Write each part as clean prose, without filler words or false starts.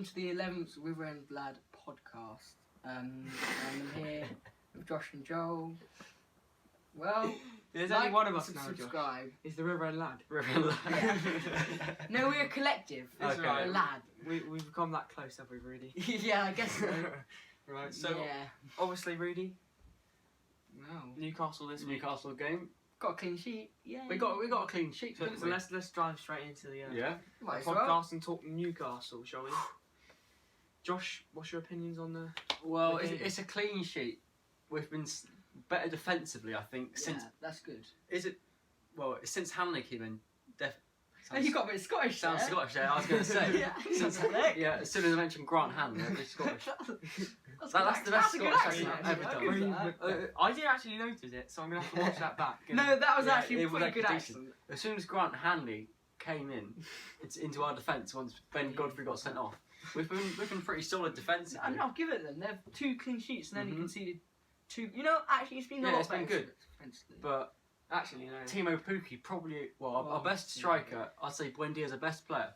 to the 11th River End Lad podcast. And I'm here with Josh and Joel. Well, there's like only one of us and now, subscribe. Josh. It's the River End Lad. River End Lad. Yeah. No, we're a collective. That's Okay. right. A lad. We've become that close, have we, Rudy? Yeah, I guess so. Right, so yeah. obviously, Rudy, Wow. Newcastle this week. Newcastle game. Got a clean sheet. Yeah. We got a clean sheet. So, didn't so we? let's dive straight into the Yeah. Might as podcast well. and talk Newcastle, shall we? Josh, what's your opinions on the? Well, The game. it's a clean sheet. We've been better defensively, I think. Since Yeah, that's good. is it? Well, since Hanley came in. Oh, you got a bit Scottish Sounds there. Scottish there. I was going to say. Yeah. Since, yeah. As soon as I mentioned Grant Hanley, I'd be Scottish. That's the best a good Scottish accent, accent I've ever actually. done. I give that. I didn't actually notice it, so I'm gonna have to watch that back. No, that was Yeah, actually a it was pretty good actually accent. As soon as Grant Hanley came in, into our defence once Ben Godfrey got sent off, we've been pretty solid defensively. And I'll give it them. They've 2 clean sheets and then you Mhm. conceded 2. You know, actually, it's been a Yeah, lot it's been better good. defensively. But Actually, no. Timo Pukki probably our Oh, best striker. I'd say Buendia's our best player.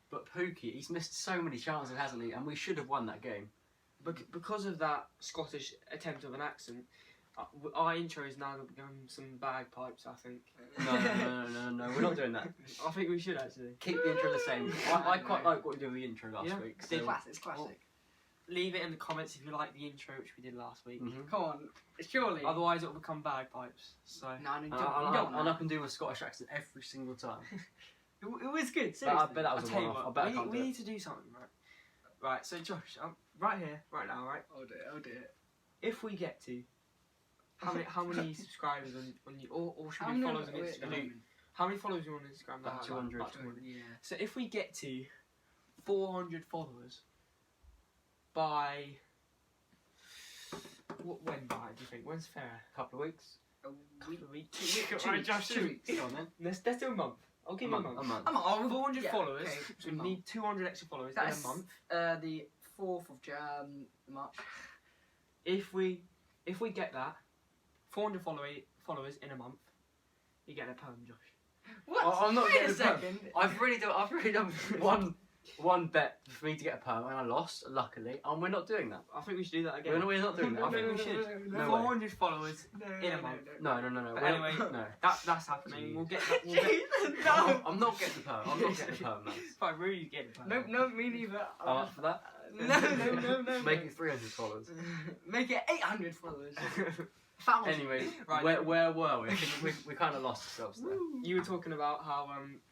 But Pukki, he's missed so many chances, hasn't he? And we should have won that game. Because of that Scottish attempt of an accent, our intro is now become some bagpipes. I think. No, we're not doing that. I think we should actually Keep the intro the same. I quite like what we did with the intro last Yeah. week. It's So, classic. It's classic. leave it in the comments if you like the intro which we did last week. mhm. Come on, surely. Otherwise, it'll become bagpipes. So No, you And don't, you don't and I want can do a Scottish accent every single time. that. It was good, But seriously. I bet that I'll was a tell you one-off. I what, bet I we, can't we do it. need to do something, right? Right. So Josh, right here, right now, right. I'll do it. If we get to how many subscribers on you, or should How we many follow on are we- Instagram? How many followers are you on Instagram? About 200. About 200. Yeah. So if we get to 400 followers by when by do you think? When's fair? Couple of weeks. A Couple week. of weeks. 2 weeks. Right, Josh, 2 weeks. Go on then. Let's do a month. I'll give you a month. A month. I'm on 400 yeah, followers. okay, So a we month. need 200 extra followers That's in a month. The 4th of March. If we get that 400 followers in a month, you're getting a perm, Josh. What? Oh, I'm not Wait getting a a perm. second. I've really done one bet for me to get a perm and I lost, luckily, and we're not doing that. I think we should do that again. We're not doing that. I think we should. No way. 400 followers in a month. No. But We're- anyway, no. That's happening. We'll get that. We'll get, No. I'm not getting the perm. I'm not getting the perm, man. Fine, really get it. No, me neither. I'm up for that. No. Make it 300 followers. Make it 800 followers. 1,000. Anyway, Right. where were we? I think we kind of lost ourselves there. You were talking about how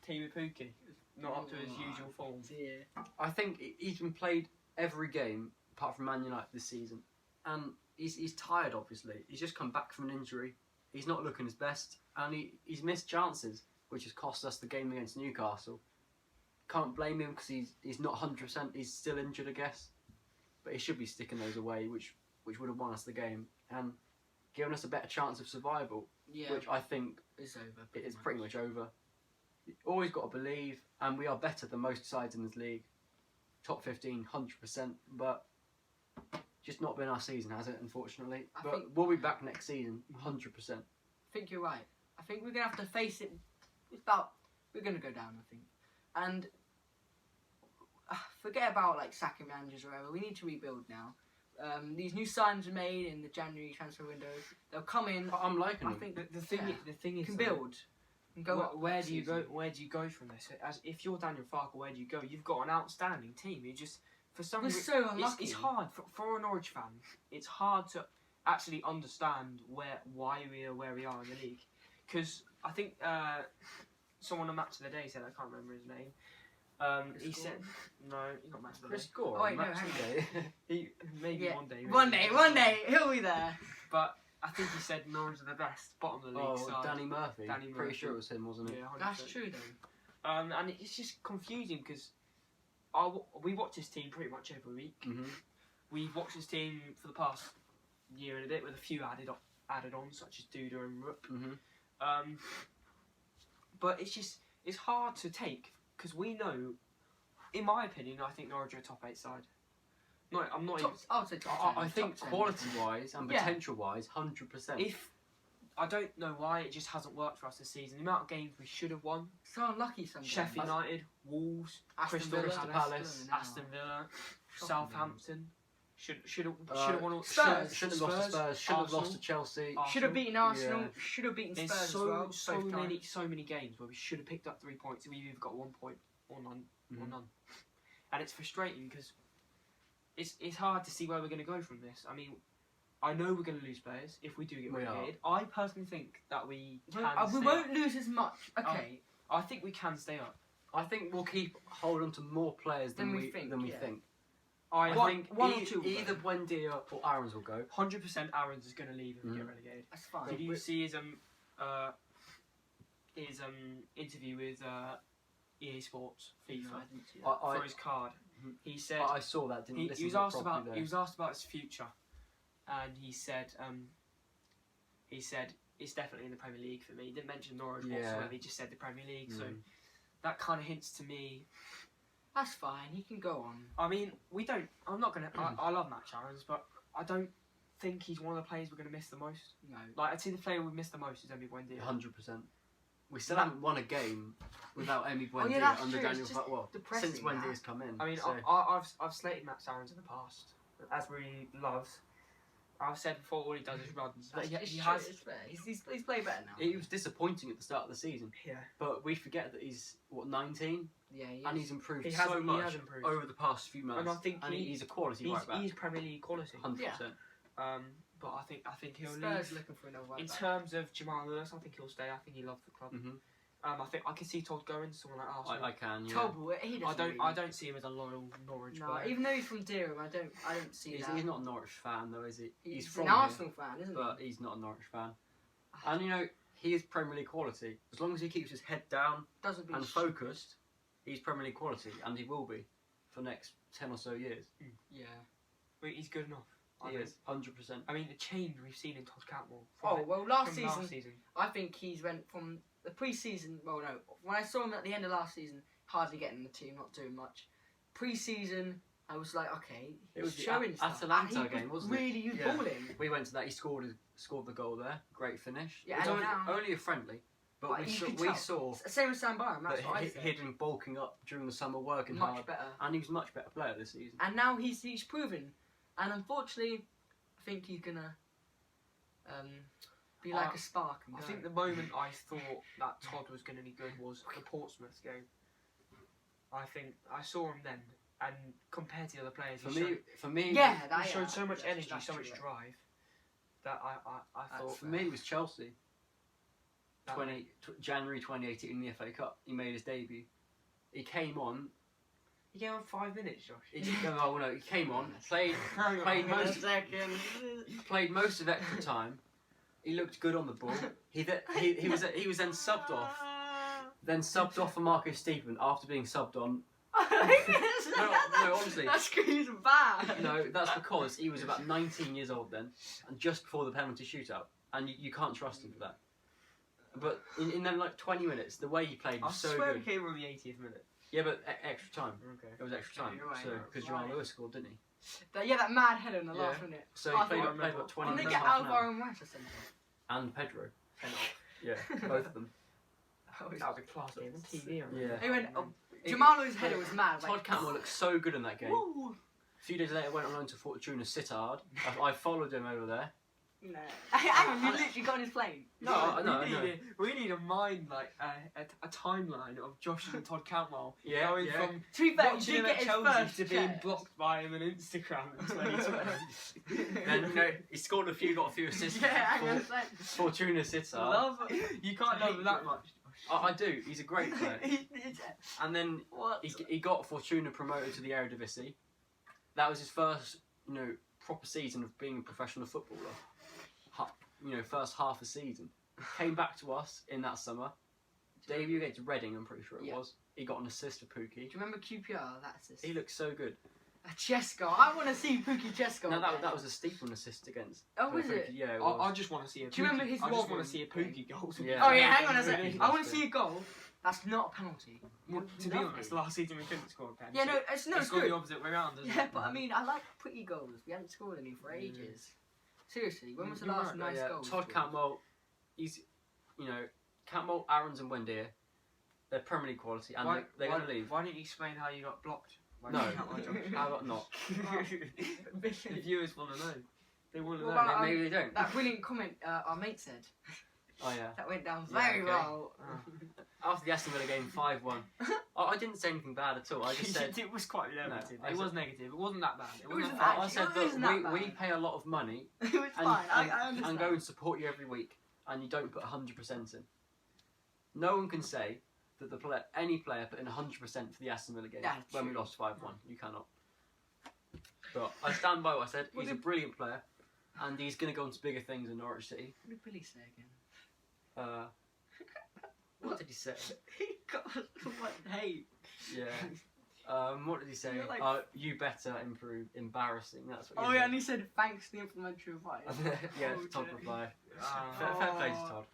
Timo Pukki not up to his usual form. Yeah. I think he's been played every game apart from Man United this season, and he's tired. Obviously, he's just come back from an injury. He's not looking his best, and he's missed chances, which has cost us the game against Newcastle. Can't blame him because he's not 100%. He's still injured, I guess, but he should be sticking those away, which would have won us the game and given us a better chance of survival. Yeah. Which I think It's over. it is pretty much over. You always got to believe, and we are better than most sides in this league. Top 15, 100%, but just not been our season, has it, unfortunately? I But think- we'll be back next season, 100%. I think you're right. I think we're gonna have to face it. We're gonna go down. I think, and forget about like sacking managers or whatever. We need to rebuild now. These new signs are made in the January transfer window. They'll come in. I'm liking I them. think The thing, Yeah. the thing is, can though, build and go up. Where next do you go? season. Where do you go from this? As if you're Daniel Farker, where do you go? You've got an outstanding team. You just for some We're reason so unlucky. it's hard for a Norwich fan. It's hard to actually understand why we are where we are in the league. Because I think someone on Match of the Day said, I can't remember his name. He Chris said no, he's not Match of the Chris Day. Gore, Oh, wait, no, Match hang of on. the Day. He maybe Yeah. one day. One day, he'll be there. But I think he said Norwich are the best bottom of the league. Oh, side. Danny Murphy. Danny Pretty Murphy. sure it was him, wasn't it? Yeah, 100%. That's true though. And it's just confusing because we watch this team pretty much every week. Mm-hmm. We've watched this team for the past year and a bit with a few added on, such as Duda and Rupp. Mm-hmm. But it's hard to take because we know, in my opinion, I think Norwich are a top 8 side. No, I would say top 10. I think top 10. quality-wise and Yeah. potential-wise, 100%. If I don't know why it just hasn't worked for us this season. The amount of games we should have won. So unlucky sometimes. Sheffield United, Wolves, Aston Crystal Villa, Palace, Aston Villa, Shocking Southampton. Should have won all. Spurs. Shouldn't have lost to Spurs. Shouldn't have lost to Chelsea. Should have beaten Arsenal. Yeah. Should have beaten There's Spurs as well. so many games where we should have picked up 3 points and we've either got 1 point or none. And it's frustrating because it's hard to see where we're going to go from this. I mean, I know we're going to lose players if we do get relegated. I personally think that we can. We won't lose as much. Okay. I think we can stay up. I think we'll keep hold on to more players than we think. I think one or two either Buendia or Aarons will go. 100% Aarons is going to leave if we get relegated. That's fine. Did you see his interview with EA Sports FIFA No, I didn't see that. for his card? He said I saw that. Didn't listen he was to it asked about properly, he was asked about his future, and he said it's definitely in the Premier League for me. He didn't mention Norwich whatsoever. He just said the Premier League. So that kind of hints to me. That's fine. He can go on. I mean, we don't. I'm not gonna. I love Matt Aarons, but I don't think he's one of the players we're gonna miss the most. No. Like I'd say the player we missed the most is Emi Buendia. 100%. We still haven't won a game without Emi Buendia that's under true. Daniel. It's just Well, depressing, since Buendia's come in. I mean, so. I've slated Matt Aarons in the past, as we loves. I've said before, all he does is runs. But It's he true, has. it's fair. He's played better now. It was disappointing at the start of the season, Yeah. but we forget that he's 19, Yeah, he and is. he's improved He so has much improved. over the past few months. And I think he's a quality right back. He's Premier League quality. 100%. But I think he'll Spurs leave. looking for another right In back. terms of Jamal Lewis, I think he'll stay. I think he loves the club. Mhm. I think I can see Todd going to someone like Arsenal. I can. Yeah. Toble, he doesn't. I don't see him as a loyal Norwich No, player. even though he's from Durham, I don't see He's, that. he's not a Norwich fan though, is he? He's from an here, Arsenal fan, isn't but he? he's not a Norwich fan. And you know, he is Premier League quality. As long as he keeps his head down Doesn't be and stupid. focused, he's Premier League quality, and he will be for the next 10 or so years. Yeah. But he's good enough. He is 100%. I mean, the change we've seen in Todd Cantwell. Oh well, last from season, I think he's went from the pre-season. Well, no, when I saw him at the end of last season, hardly getting in the team, not doing much. Pre-season, I was like, okay, It he's was the showing stuff. Atalanta And he game, was wasn't it? really good Yeah. balling. We went to that. He scored the goal there. Great finish. Yeah, It was and only, now- only a friendly, but But we you saw, could we tell. saw Same as Sam Byram. That's that what I he said. had been bulking up during the summer, working Much hard, better. and he was a much better player this season. And now he's proven. And unfortunately, I think he's gonna be like a spark. And I go. think the moment I thought that Todd was going to be good was the Portsmouth game. I think I saw him then, and compared to the other players, For me, yeah, he showed so much energy, so much true. drive that I thought for me, it was Chelsea. that- January 2018 in the FA Cup, he made his debut. He came on. He gave him 5 minutes, Josh. He came on, played Wait a most second. played most of extra time. He looked good on the ball. He was then subbed off for Marco Stephen after being subbed on. No, honestly. That screams bad. No, that's because he was about 19 years old then, and just before the penalty shootout, and you can't trust him for that. But in then like 20 minutes, the way he played I was so swear good. he came on the 80th minute. Yeah, but extra time. Okay. It was extra time. You're right, So you're because right. Jamal Lewis scored, didn't he? That mad header in the Yeah. last minute. So I he played thought- about 20 Didn't they minutes. get half an hour. Alvaro and Rice or something? And Pedro. Yeah, both of them. That was a class game on TV. Yeah. They went. Jamalo's header was mad. Todd Cantwell looked so good in that game. Woo. A few days later, went on loan to Fortuna Sittard. I followed him over there. No. Hang on, you literally got on his plane. No, we need a mind like a timeline of Josh and Todd Cantwell Yeah, going yeah. from To be fair, he watching did him get at his Chelsea first to being check. blocked by him on Instagram in 2020. Then he scored got a few assists. Yeah, I'm for gonna say. Fortuna Sittard. Love, you can't love him that much. I do. He's a great player. And then What? he got Fortuna promoted to the Eredivisie. That was his first, proper season of being a professional footballer. First half a season. Came back to us in that summer. Debut against Reading, I'm pretty sure it Yeah. was. He got an assist for Pookie. Do you remember QPR? That assist. He looked so good. A Chesko. I want to see Pookie Chesko. No, that was a Steeple assist against. Oh, was Pookie. it? Yeah, it I was. just want to see a. Do you remember his I just want wobbling to see a thing? Pookie goal. Yeah. Oh yeah, hang on a Really? second. I want to see a goal. That's not a penalty. Well, to be Lovely. honest, last season we couldn't score a penalty. Yeah, no, it's It's gone good. the opposite way around, isn't Yeah, it? but I mean, I like pretty goals. We haven't scored any for ages. Seriously, when was the You're last right, nice Yeah, goal? Todd Cantwell, he's, Campbell, Aarons, and Wendy, they're Premier League quality, and they're going to leave. Why didn't you explain how you got blocked? No, how about not? The viewers want to know. They want to Well, know. Maybe they don't. That brilliant comment our mate said. Oh yeah. That went down Yeah, very okay. well. After the Aston Villa game, 5-1. I didn't say anything bad at all. I just said it was quite negative. No, it was negative. It wasn't that bad. It wasn't wasn't that that I said It wasn't that that we bad. pay a lot of money It was and, fine. I and, understand. and go and support you every week, and you don't put 100% in. No one can say that any player put in 100% for the Aston Villa game Yeah, when we true. lost 5-1. You cannot. But I stand by what I said. What He's a did- brilliant player, and he's going to go on to bigger things in Norwich City. What did Billy say again? What did he say? He got so much hate. Yeah. What did he say? You're like- You better improve. Embarrassing. That's what. Oh he yeah, said. and he said thanks to the implementary advice. Yeah, Oh, Todd dear. replied. Ah. Fair play to Todd.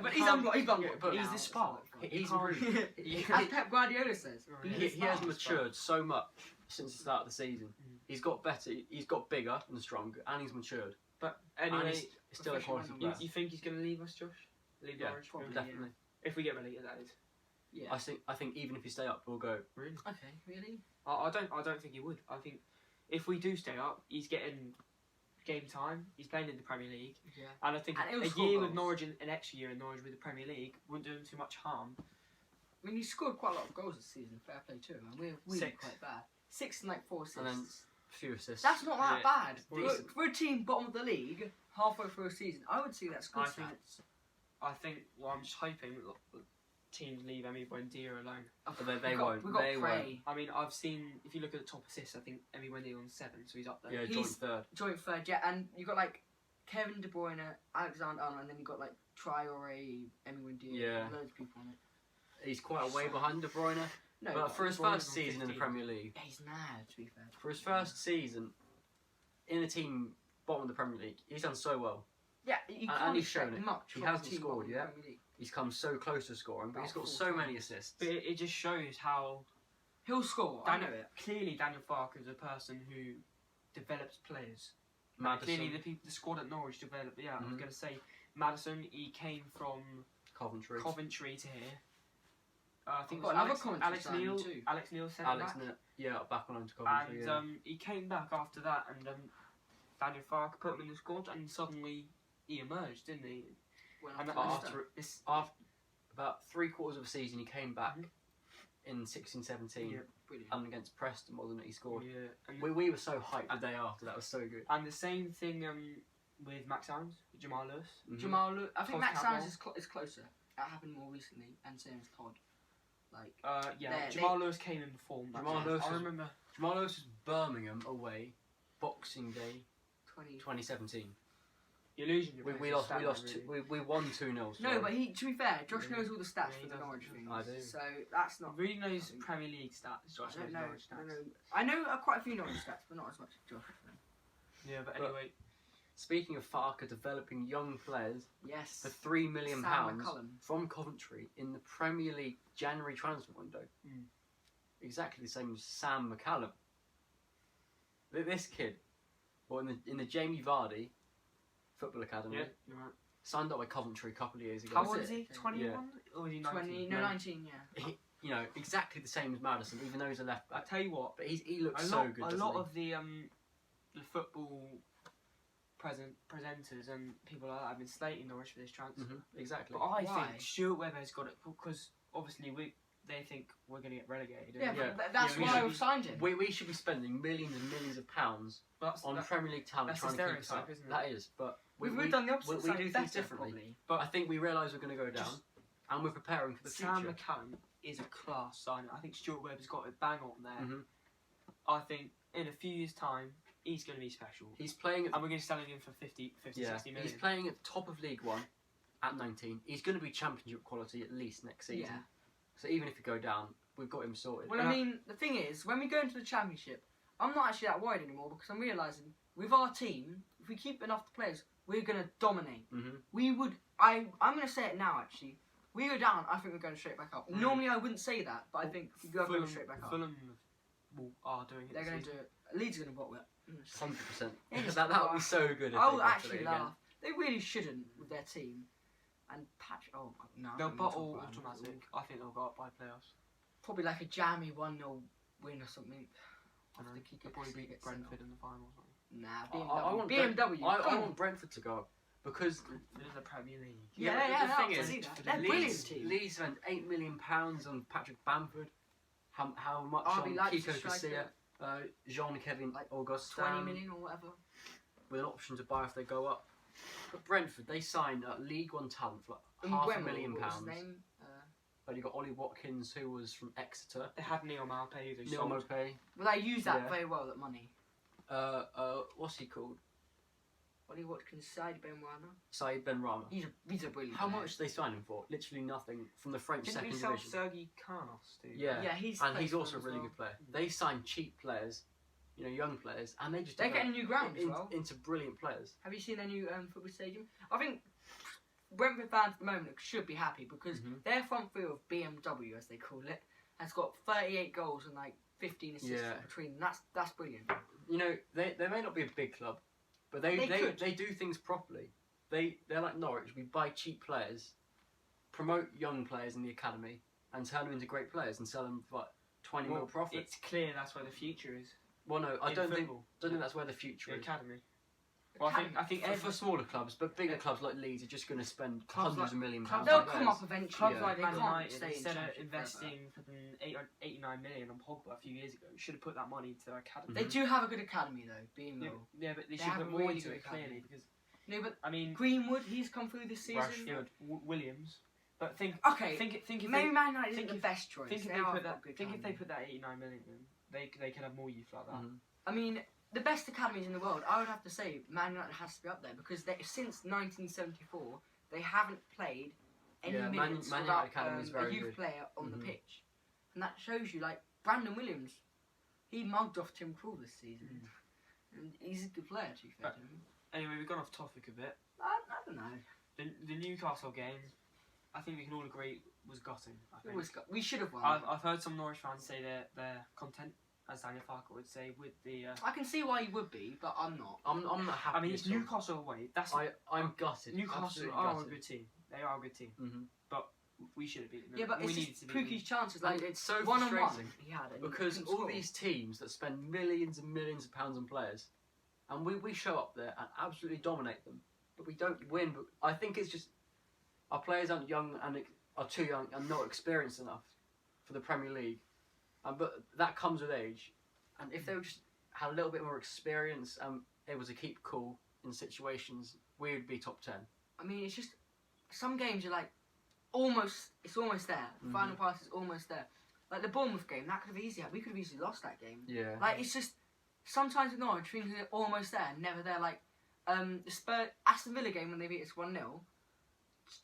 But he's unblocked. He's gone. but he's now, the so spark. it's He's fine. improved. As Pep Guardiola says, Right. he's He the has spark. matured so much since the start of the season. Mm. He's got better. He's got bigger and stronger, and he's matured. But And anyway, he's still a quality professional player. you think he's going to leave us, Josh? Leave Yeah, Norwich? probably. Definitely. If we get relegated, that is. Yeah. I think even if you stay up, we'll go. Really? Okay, really? I don't think he would. I think if we do stay up, he's getting game time. He's playing in the Premier League, Yeah. and I think And he'll a score year with goals. Norwich, an extra year in Norwich with the Premier League, wouldn't do him too much harm. I mean, he scored quite a lot of goals this season. Fair play to him. And we're really 6. quite bad. 6 and like 4 assists. And then a few assists. That's not that Yeah. bad. Decent. For a team bottom of the league, halfway through a season, I would say that's good I think- stats. I think. Well, I'm just hoping that teams leave Emi Buendia alone. But they We got- won't. We got They won't. Prey. I mean, I've seen. If you look at the top assists, I think Emi Buendia on 7, so he's up there. Yeah, joint He's- third. Joint third, yeah, and you got like Kevin De Bruyne, Alexander Arnold, and then you got like Traore, Emi Windia, Yeah. loads of people on it. He's quite a way behind De Bruyne. No, But for his De Bruyne's first on season in the 15. Premier League, yeah, he's mad to be fair. for his first season in a team bottom of the Premier League, he's done so well. Yeah, you And can't he's expect shown it. much. He from a hasn't team scored bottom of the yet. Premier League. He's come so close to scoring, but About he's got 4 so many times. assists. But it just shows how He'll score. I know it. clearly Daniel Farke is a person who develops players. Maddison, Clearly, the squad at Norwich developed. Yeah, I was Mhm. going to say Maddison. He came from Coventry, Coventry to here. I think it Got was another Alex, Coventry Alex signing Neil. too. Alex Neil sent Alex, back, back on to Coventry. and yeah. he came back after that, and Daniel Farke put him in the squad, and suddenly he emerged, didn't he? When And after after this, After about 3/4 of a season, he came back Mhm. in 16-17 Yeah. brilliant. and against Preston, wasn't it? He scored. yeah, and, We were so hyped the day after. That was so good. and the same thing with Max Owens, Jamal Lewis. Mhm. Jamal, I think Todd Max Campbell. Sands is closer. That happened more recently, and same as Todd. Like, Yeah, They- Jamal Lewis came in before. Max Jamal Owens. Lewis I was- remember. Jamal Lewis was Birmingham away, Boxing Day 20. 2017. You're losing your We place lost. in We stat lost. line, Two, really. we won 2-0. No, but to be fair, Josh Yeah. knows all the stats Yeah, for he the does. Norwich things. I do. So that's not. Really knows Premier League stats. Josh I don't knows know. Norwich stats. I know quite a few Norwich stats, but not as much as Josh. Yeah, but But- anyway, Speaking of Farke developing young players Yes. for £3 million Sam McCullum. from Coventry in the Premier League January transfer window, Mm. exactly the same as Sam McCallum. This kid, well, in the Jamie Vardy Football Academy, yeah, you're right. signed up by Coventry a couple of years ago. How was old it? is he? 21 or is he 19? 20, No. 19, yeah. He, exactly the same as Maddison, even though he's a left I back. tell you what, But he looks a so lot, good. a doesn't lot he? of the football presenters and people like that have been slating Norwich for this transfer. Exactly. But I Why? think Stuart Webber's got it because obviously they think we're going to get relegated. Yeah, Yeah. but that's Yeah, we why should we've be- signed him. We should be spending millions and millions of pounds But that's, on that- Premier League talent that's trying the to keep us stereotype, up. isn't it? That is, but We've done the opposite we side do better, things differently. probably. but I think we realise we're going to go down, Just- and we're preparing for the Sam future. McCallum is a class signing. I think Stuart Webber's got it bang on there. Mhm. I think in a few years' time, he's going to be special. He's playing at And we're going to sell him for 50 yeah, 60 million. he's playing at the top of League One at 19. He's going to be Championship quality at least next season. Yeah. So even if we go down, we've got him sorted. Well, I mean, the thing is, when we go into the Championship, I'm not actually that worried anymore because I'm realising with our team, if we keep enough players, we're going to dominate. Mhm. We would. I'm going to say it now, actually. We go down, I think we're going straight back up. Mm. Normally, I wouldn't say that, but I think we're going Fulham, straight back up. Fulham are doing it. They're this going to season. do it. Leeds are going to bottle it. 100%. Yeah, just that would be laugh. so good if I they will got actually it again. laugh. They really shouldn't with their team. And oh no, They'll I'm not gonna bottle talk about them. automatic. I think they'll go up by playoffs. Probably like a jammy 1-0 win or something. I know. After Kiko They'll probably Casilla beat gets sent Brentford off. in the final or something. Nah, I want BMW. I want Brentford to go up because It is the Premier League. Yeah, the no, thing I is, see that. They're a brilliant Leeds, team. Leeds spent £8 million on Patrick Bamford. How much RB on Leipzig Kiko striker. Casilla, Jean-Kevin Like Augustin, 20 million or whatever. with an option to buy if they go up. But Brentford, they signed League One talent for like £500,000. What was his name? But you got Ollie Watkins, who was from Exeter. They had Neil Maupay. They Neil sold. Maupay. Well, they used that Yeah. very well, that money. What's he called? Ollie Watkins, Said Ben Rama. Said Ben Rama. He's a brilliant How player. much did they sign him for? Literally nothing from the French Didn't we second sell division. Sergi Carnos, dude? Yeah. Yeah, he's And played he's for also a them as really well. good player. They signed cheap players, young players, and they just They're develop getting a new ground as well. into brilliant players. Have you seen their new football stadium? I think Brentford fans at the moment should be happy because their front field of BMW, as they call it, has got 38 goals and like 15 assists Yeah. between them. That's brilliant. They may not be a big club, but they do things properly. They're like Norwich. We buy cheap players, promote young players in the academy, and turn them into great players and sell them for like 20 mil profit. It's clear that's where the future is. Well, no, I in don't think football. that's where the future The is. academy. Well, I think For smaller clubs, but bigger clubs like Leeds are just going to spend Clubs hundreds like- of million clubs pounds. They'll on come players. up eventually. clubs Yeah. like They Man can't United, stay in instead of Championship investing for 89 million on Pogba a few years ago, should have put that money to their academy. They do have a good academy though, being Yeah, real. yeah, but they They should have put a more really into good it clearly academy. because No, but I mean Greenwood, he's come through this season. Rashford, Williams. But think Okay, think if maybe they, Man United think isn't the if- best choice. think if They they are put got that good think if they academy. put that 89 million in, they could have more youth like that. Mhm. I mean, the best academies in the world, I would have to say Man United has to be up there because since 1974 they haven't played any Yeah, Man minutes United without academy is a very youth good. player on the Mhm. pitch, and that shows you. Like Brandon Williams, he mugged off Tim Krul this season, and he's a good player. To be fair to him, Anyway, we've gone off topic a bit. I don't know. The Newcastle game, I think we can all agree was gutting. I think. We should have won. I've heard some Norwich fans say they're content, as Daniel Farker would say, with the. I can see why you would be, but I'm not. I'm not happy. I mean, it's at all. Newcastle away. That's I'm gutted. Newcastle absolutely are a gutted. good team. They are a good team. Mm-hmm. But we should have beaten them. Yeah, but we it's needed just to beat Pookie's them. chances. And Like it's so one on frustrating one, he had it because couldn't all score. these teams that spend millions and millions of pounds on players, and we show up there and absolutely dominate them, but we don't win. But I think it's just our players aren't young and are too young and not experienced enough for the Premier League, but that comes with age. And if they were just had a little bit more experience and able to keep cool in situations, we would be top 10. I mean, it's just some games are like it's almost there. The final pass is almost there. Like the Bournemouth game, that could have we could have easily lost that game. Yeah. Like it's just sometimes with Norwich, things are almost there, never there. Like the Aston Villa game when they beat us 1-0.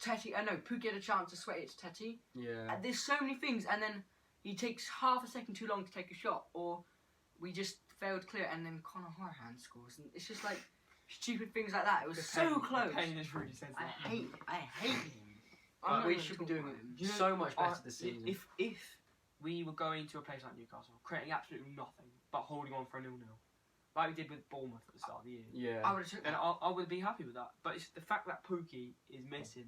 Tetty, Pookie had a chance to sweat it to Tetty. Yeah. There's so many things, and then he takes half a second too long to take a shot, or we just failed clear, and then Conor Hourihane scores, and it's just like stupid things like that. It was so close. Payne has really said I that. hate him. But we should be doing so much better this season. If we were going to a place like Newcastle, creating absolutely nothing, but holding on for a 0-0, like we did with Bournemouth at the start of the year, Yeah. I would have took then that. I would be happy with that. But it's the fact that Pookie is missing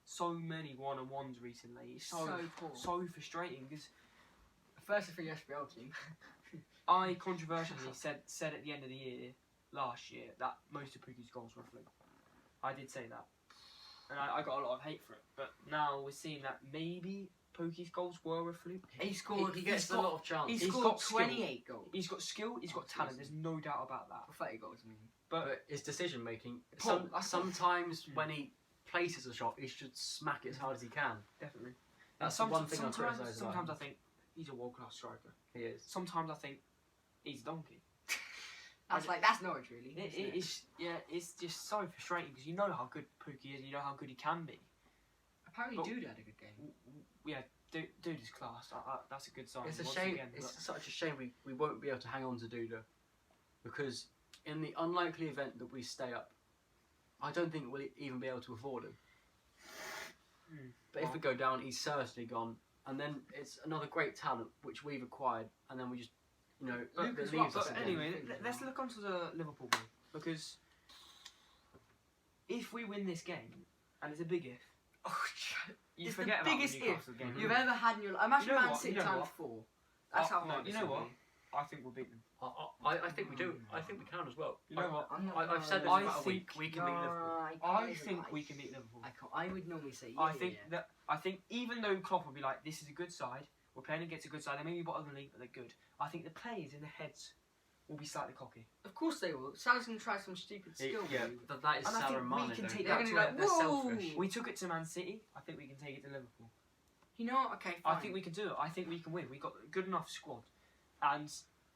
so many one-on-ones recently. It's So poor. so frustrating because First for the SPL team. I controversially said at the end of the year last year that most of Pookie's goals were a fluke. I did say that, and I got a lot of hate for it. But now we're seeing that maybe Pookie's goals were a fluke. He scored. He gets a lot of chances. He He's scored got skill. 28 goals. He's got skill. He's got talent. There's no doubt about that. 30 goals, I mean. But But his decision making, Paul, sometimes when he places a shot, he should smack it as hard as he can. definitely, That's and the one thing I sometimes, criticise about sometimes I him. think he's a world-class striker. He is. Sometimes I think he's a donkey. That's Norwich, really. It's just so frustrating because you know how good Pookie is, and you know how good he can be. Apparently, But- Dude had a good game. Yeah, dude is class. That's a good sign. It's a once shame. again, It's but- such a shame we won't be able to hang on to Duda, because in the unlikely event that we stay up, I don't think we'll even be able to afford him. But if we go down, he's certainly gone, and then it's another great talent which we've acquired, and then we just, But, it Lucas leaves us but again. anyway, let's look onto the Liverpool game because if if we win this game, and it's a big if, Oh, you it's forget the about biggest the Newcastle game. you've ever had in your life. Imagine You know Man what? City You know times what? 4. That's how hard you this know will what? be. I think we'll beat them. I think we do. I think we can as well. You know what? I've said this I about a week. think- We can beat Liverpool. I think we can beat Liverpool. I would normally say. I think even though Klopp will be like, this is a good side, we're playing against a good side, they may be bottom of the league, but they're good. I think the players in their heads will be slightly cocky. Of course they will. Salah's going to try some stupid skill. Yeah, move. but that is And I think Salah and we Mane. can though. take They're that gonna to be like, they're whoa! selfish. We took it to Man City. I think we can take it to Liverpool. You know what? Okay, fine. I think we can do it. I think we can win. We got a good enough squad, and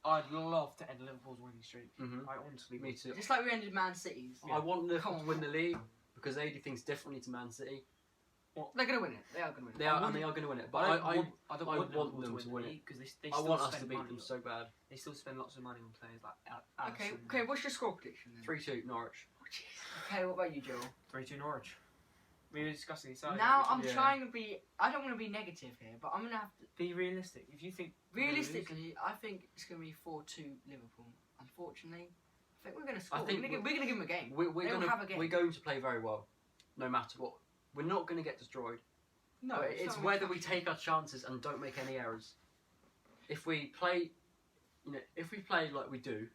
I'd love to end Liverpool's winning streak. Mhm. I honestly Me would. too. Just like we ended Man City's. I want Liverpool Come to on. win the league because they do things differently to Man City. They're going to win it. They are going to win it. They are, I and they are going to win it. But I I don't want want Liverpool them to win it. because they I still want us spend to beat money. them so bad. They still spend lots of money on players like Okay, Alisson. okay, what's your score prediction then? 3-2 Norwich. Oh, jeez. Okay, what about you, Joel? 3-2 Norwich. We were discussing this earlier. Now I'm Yeah. trying to be. I don't want to be negative here, but I'm going to have to. Be realistic. If you think we're gonna lose, Realistically, I think it's going to be 4-2 Liverpool. Unfortunately, I think we're going to score. I think we're going to give them a game. We're They'll have a game. going to play very well, no matter what. We're not going to get destroyed. No, But it's not whether really we take our chances and don't make any errors. If we play, if we play like we do,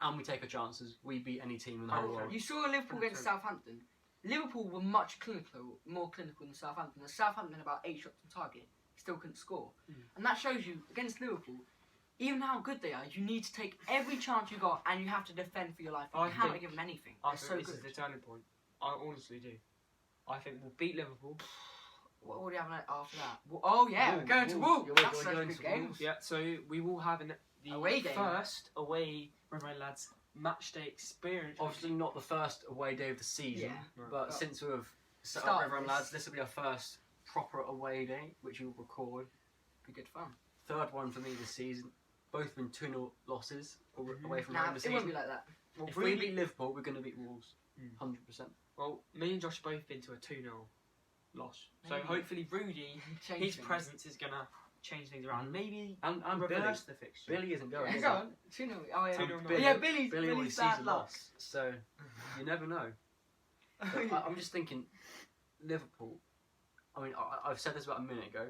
and we take our chances, we beat any team in the whole Okay. world. You saw Liverpool against 100%. Southampton. Liverpool were much more clinical than Southampton. And Southampton had about 8 shots on target, still couldn't score. And that shows you, against Liverpool, even how good they are, you need to take every chance you got and you have to defend for your life. You I can't think- give them anything. I They're think so this good. is the turning point. I honestly do. I think we'll beat Liverpool. What would you have after that? Oh yeah, Wolves, we're going to Wolves. Wolves. Yeah, That's we're such a going good to game. Wolves. Yeah, so we will have the Away game. first away Reverend Lads match day experience. Obviously not the first away day of the season, Yeah. but Well, since we've set start up Reverend this. Lads, this will be our first proper away day, which we'll record. Be good fun. Third one for me this season. Both been 2-0 losses away from Nah, home this it won't season. be like that. Well, If really- we beat Liverpool, we're going to beat Wolves. 100%. well, me and Josh have both been to a 2-0 loss. So Maybe. hopefully Rudy, Change his things. presence is going to change things around. Maybe And Billy. reverse the fixture. Billy isn't going. Yeah, is go he? on. 2-0. Oh yeah. 2-0 Billy- Yeah, Billy's Billy already Billy's sees bad a luck. loss, so you never know. But I'm just thinking, Liverpool. I mean, I've said this about a minute ago.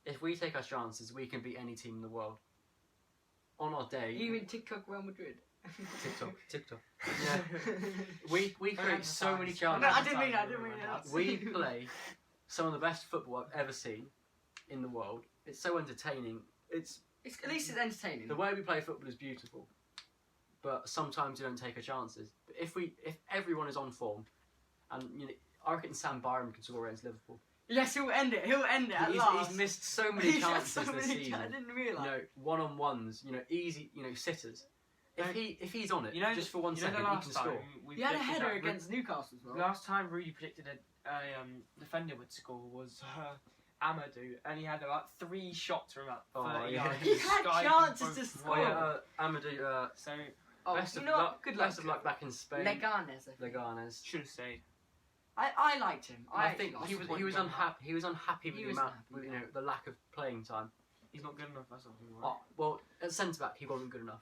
If we take our chances, we can beat any team in the world. On our day, Even TikTok Real Madrid. TikTok. Yeah, we create so many No, chances. I didn't mean that. I didn't mean that. We play some of the best football I've ever seen in the world. It's so entertaining. It's At least it's entertaining. the way we play football is beautiful, but sometimes we don't take our chances. But if everyone is on form, and I reckon Sam Byram can score against Liverpool. Yes, he'll end it. He'll end it at last. He's missed so many He's had chances so this many season. I didn't realise. One-on-ones. Easy. Sitters. If he's on it, just for 1 second, the he last can time score. we He had a predicted header that against Newcastle as well. Last time Rudy predicted a defender would score was Amadou, and he had about 3 shots from about 30 yeah. yards. He had Sky chances both to ways. score. Amadou. So Oh, best you of know what? luck. Good luck. Best of luck back in Spain. Leganes. I think. Leganes. should have stayed. I liked him. I think he was unhappy. unhappy. He was unhappy with He the was amount, unhappy, with, yeah. the lack of playing time. He's not good enough. That's something. Right? Well, at centre back he wasn't good enough,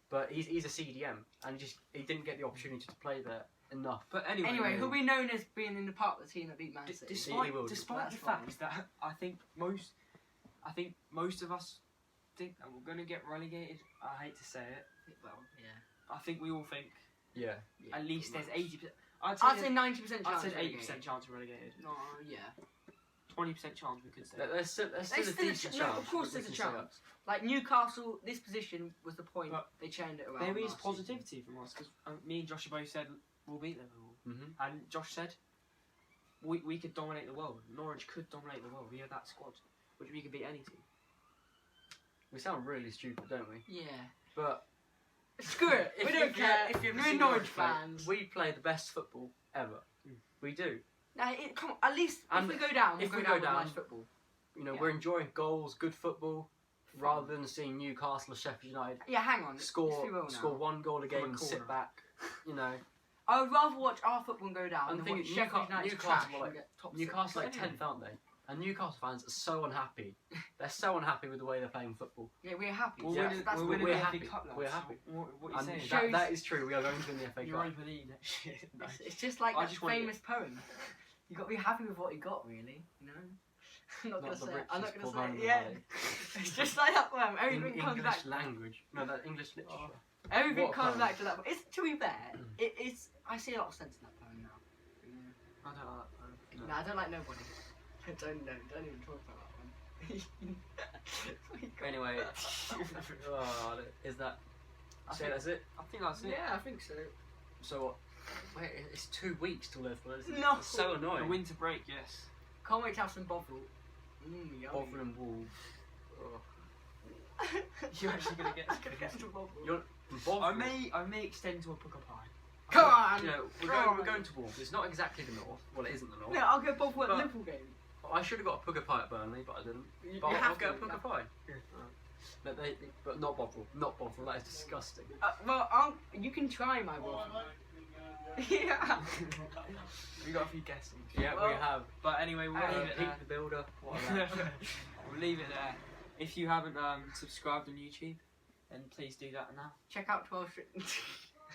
but he's a CDM and he didn't get the opportunity to play there enough. But anyway, Anyway, he'll be known as being in the part of the team that beat Man City. despite He will do. despite the That's fine. fact that I think most of us think that we're going to get relegated. I hate to say it. Well, yeah. I think we all think Yeah. at least there's 80%. I'd say 90% chance. I'd say of 80% relegating. chance of relegated. No, yeah. 20% chance we could say. There's still a still a decent ch- no, chance. of course that we there's a can stay chance. Like Newcastle, this position was the point But they turned it around. There is last positivity from us because me and Josh both said we'll beat Liverpool, Mhm. and Josh said we could dominate the world. Norwich could dominate the world. We have that squad, which we could beat any team. We sound really stupid, don't we? season. Yeah. But Screw it. We don't care. If you've We're seen Norwich play, fans. we play the best football ever. We do. Now, come on. At least And if we go down, if we'll we go go down with down- nice football. We're Yeah. enjoying goals, good football, rather than seeing Newcastle or Sheffield United Yeah, hang on. Let's be real score now. 1 goal a game a and sit corner. back. I would rather watch our football go down I'm than thinking watch Sheffield United's Newcastle trash were like- and get top Newcastle like But 10th, aren't they? And Newcastle fans are so unhappy. They're so unhappy with the way they're playing football. Yeah, we're happy. We're Yeah, winning, that's we're what winning we're the happy. FA Cup, lads. We're happy. What are you And saying? Shows- that is true. We are going to win the FA Cup. Europa League next year. No. It's just like I that just want it- famous poem. You got to be happy with what you got, really. You know. I'm not gonna the say it. I'm not richest gonna poor say man it. in Yeah. the world. It's just like that poem. Everything In comes English back. language. No, that English literature. Everything What a comes poem. back to that. It's to be fair. It's. I see a lot of sense in that poem now. I don't like that. No, I don't like nobody. Don't even talk about that one. Anyway, is that? So that's it. I think that's it. Yeah, I think so. So what? Wait, it's 2 weeks till Liverpool. Isn't it? No. It's so The annoying. winter break, yes. Can't wait to have some bovril. Yummy. Bovril and Wolves. You're actually gonna get. Gonna get some bovril. You're I Bovril. may extend to a pucker pie. Come on! You know, we're going to Wolves. It's not exactly the north. Well, it isn't the north. No, I'll go bovril at the But- Liverpool game. I should have got a Pugger pie at Burnley, but I didn't. You But I'll have get a to. Pugger pie. But not Bovril. Not Bovril. That is disgusting. Well, you can try my bovril. Yeah. We got a few guessing. Yeah, we Well, have. But anyway, we'll leave it Pete there. the Builder. What a lad. We'll leave it there. If you haven't subscribed on YouTube, then please do that now. Check out 12 Strings.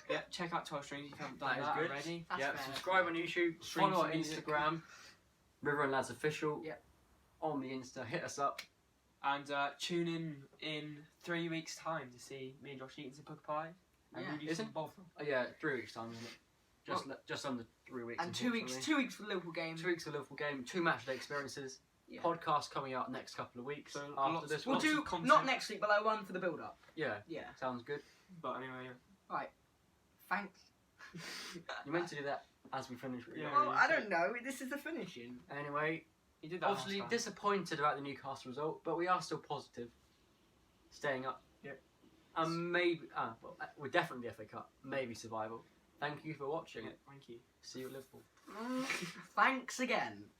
Yeah, check out 12 Strings if you haven't done That is that good. already. That's Yeah, fair. subscribe on YouTube. Stream Follow some our music. Instagram. River and Lads Official. Yep. On the Insta. Hit us up. And tune in 3 weeks' time to see me and Josh eating some pucker pie. And Yeah. Rudy Isn't- some bovril. Oh, yeah, 3 weeks time, isn't it? Just under 3 weeks. And 2 weeks. unfortunately. 2 weeks for the Liverpool game. 2 weeks of Liverpool game. 2 match day experiences. Yeah. Podcast coming out next couple of weeks. So after lots- this We'll one. lots do of content. not next week, but like one for the build-up. Yeah, Yeah. sounds good. But anyway, Thanks. You meant to do that as we finish. Really. Yeah. Well, I don't know. This is the finishing. Anyway, he did that obviously last time. disappointed about the Newcastle result, but we are still positive. Staying up. Yeah. And maybe, we're definitely the FA Cup. Maybe survival. Thank you for watching. Yeah, thank you. See you at Liverpool. Thanks again.